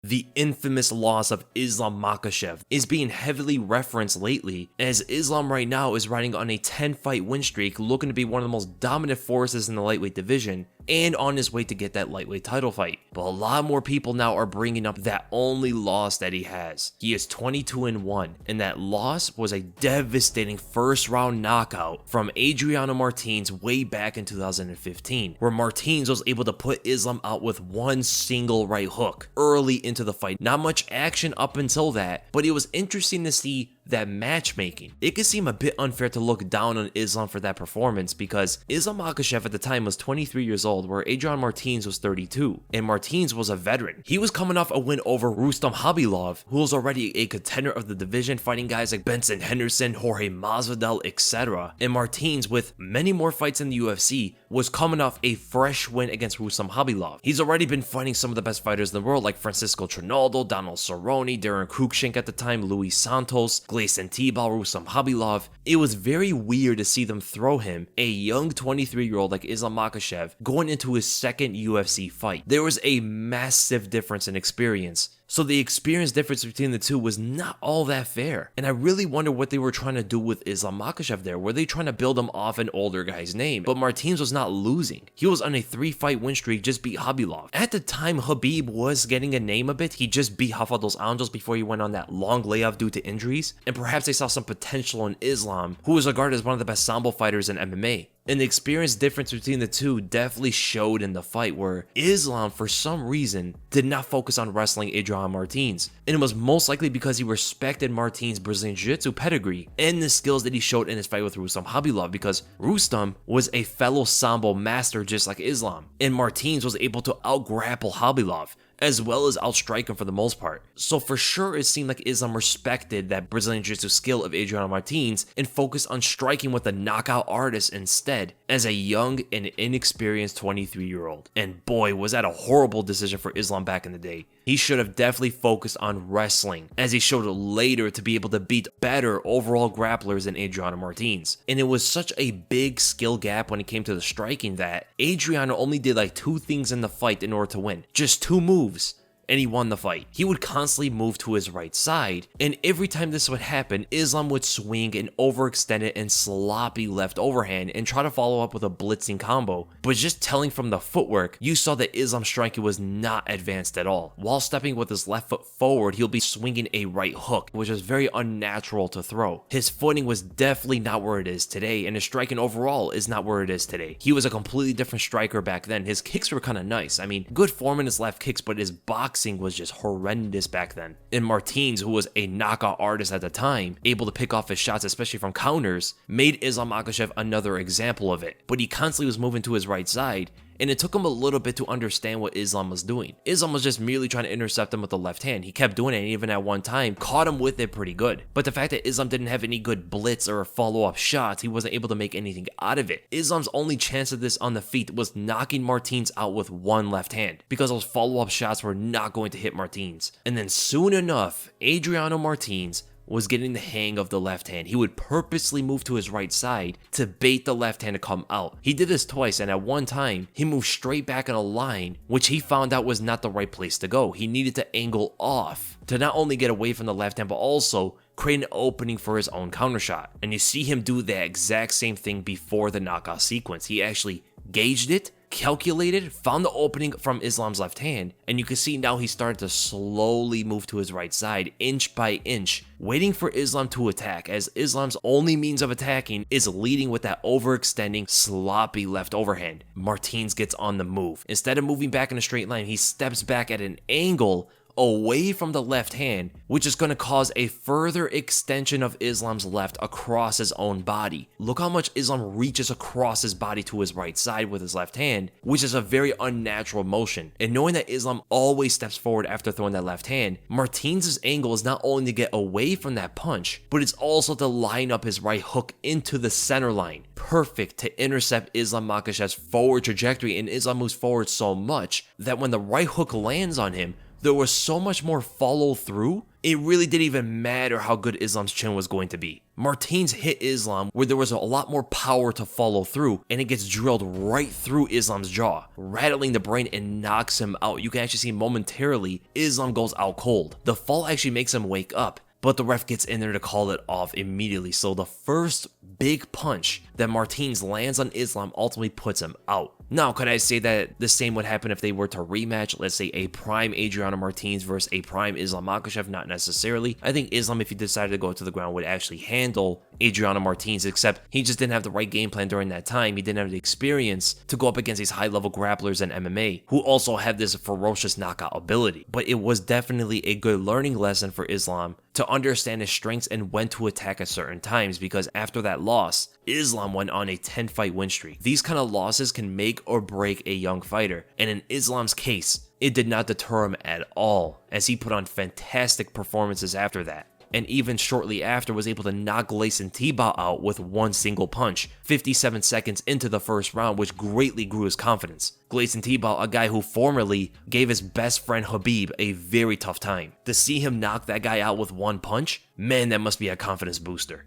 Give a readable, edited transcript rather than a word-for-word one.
The infamous loss of Islam Makhachev is being heavily referenced lately, as Islam right now is riding on a 10-fight win streak, looking to be one of the most dominant forces in the lightweight division, and on his way to get that lightweight title fight. But a lot more people now are bringing up that only loss that he has. He is 22-1, and that loss was a devastating first round knockout from Adriano Martins way back in 2015, where Martins was able to put Islam out with one single right hook early into the fight. Not much action up until that, but it was interesting to see that matchmaking. It could seem a bit unfair to look down on Islam for that performance, because Islam Makhachev at the time was 23 years old, where Adriano Martins was 32, and Martins was a veteran. He was coming off a win over Rustam Khabilov, who was already a contender of the division, fighting guys like Benson Henderson, Jorge Masvidal, etc. And Martins, with many more fights in the UFC, was coming off a fresh win against Rustam Khabilov. He's already been fighting some of the best fighters in the world, like Francisco Trinaldo, Donald Cerrone, Darren Cruikshank at the time, Luis Santos, Gleison Tibau, Rustam Khabilov. It was very weird to see them throw him, a young 23-year-old like Islam Makhachev, going into his second UFC fight. There was a massive difference in experience. So the experience difference between the two was not all that fair. And I really wonder what they were trying to do with Islam Makhachev there. Were they trying to build him off an older guy's name? But Martins was not losing. He was on a 3-fight win streak, just beat Khabilov. At the time, Khabib was getting a name a bit. He just beat Rafa dos Anjos before he went on that long layoff due to injuries. And perhaps they saw some potential in Islam, who was regarded as one of the best sambo fighters in MMA. And the experience difference between the two definitely showed in the fight, where Islam, for some reason, did not focus on wrestling Adriano Martins. And it was most likely because he respected Martins' Brazilian Jiu-Jitsu pedigree and the skills that he showed in his fight with Rustam Khabilov, because Rustam was a fellow sambo master just like Islam, and Martins was able to out-grapple Khabilov, as well as outstrike him for the most part. So for sure, it seemed like Islam respected that Brazilian Jiu-Jitsu skill of Adriano Martins and focused on striking with a knockout artist instead, as a young and inexperienced 23-year-old. And boy, was that a horrible decision for Islam back in the day. He should have definitely focused on wrestling, as he showed later to be able to beat better overall grapplers than Adriano Martins. And it was such a big skill gap when it came to the striking that Adriano only did like 2 things in the fight in order to win. Just 2 moves, and he won the fight. He would constantly move to his right side, and every time this would happen, Islam would swing an overextended and sloppy left overhand and try to follow up with a blitzing combo. But just telling from the footwork, you saw that Islam's striking was not advanced at all. While stepping with his left foot forward, he'll be swinging a right hook, which is very unnatural to throw. His footing was definitely not where it is today, and his striking overall is not where it is today. He was a completely different striker back then. His kicks were kind of nice. I mean, good form in his left kicks, but his boxing was just horrendous back then. And Martins, who was a knockout artist at the time, able to pick off his shots, especially from counters, made Islam Makhachev another example of it. But he constantly was moving to his right side, and it took him a little bit to understand what Islam was doing. Islam was just merely trying to intercept him with the left hand. He kept doing it, and even at one time, caught him with it pretty good. But the fact that Islam didn't have any good blitz or follow-up shots, he wasn't able to make anything out of it. Islam's only chance of this on the feet was knocking Martins out with one left hand, because those follow-up shots were not going to hit Martins. And then soon enough, Adriano Martins was getting the hang of the left hand. He would purposely move to his right side to bait the left hand to come out. He did this twice, and at one time, he moved straight back in a line, which he found out was not the right place to go. He needed to angle off to not only get away from the left hand, but also create an opening for his own counter shot. And you see him do the exact same thing before the knockout sequence. He actually gauged it, calculated, found the opening from Islam's left hand, and you can see now he started to slowly move to his right side, inch by inch, waiting for Islam to attack, as Islam's only means of attacking is leading with that overextending, sloppy left overhand. Martins gets on the move. Instead of moving back in a straight line, he steps back at an angle away from the left hand, which is going to cause a further extension of Islam's left across his own body. Look how much Islam reaches across his body to his right side with his left hand, which is a very unnatural motion. And knowing that Islam always steps forward after throwing that left hand, Martins' angle is not only to get away from that punch, but it's also to line up his right hook into the center line. Perfect to intercept Islam Makhachev's forward trajectory, and Islam moves forward so much that when the right hook lands on him, there was so much more follow through it really didn't even matter how good Islam's chin was going to be. Martins hit Islam where there was a lot more power to follow through, and it gets drilled right through Islam's jaw, rattling the brain and knocks him out. You can actually see momentarily Islam goes out cold. The fall actually makes him wake up, but the ref gets in there to call it off immediately. So the first big punch that Martins lands on Islam ultimately puts him out. Now, could I say that the same would happen if they were to rematch, let's say a prime Adriano Martins versus a prime Islam Makhachev? Not necessarily. I think Islam, if he decided to go to the ground, would actually handle Adriano Martins, except he just didn't have the right game plan during that time. He didn't have the experience to go up against these high-level grapplers in MMA, who also have this ferocious knockout ability. But it was definitely a good learning lesson for Islam to understand his strengths and when to attack at certain times, because after that loss, Islam went on a 10-fight win streak. These kind of losses can make or break a young fighter, and in Islam's case, it did not deter him at all, as he put on fantastic performances after that. And even shortly after was able to knock Gleison Tibau out with one single punch, 57 seconds into the first round, which greatly grew his confidence. Gleison Tibau, a guy who formerly gave his best friend Khabib a very tough time. To see him knock that guy out with one punch, man, that must be a confidence booster.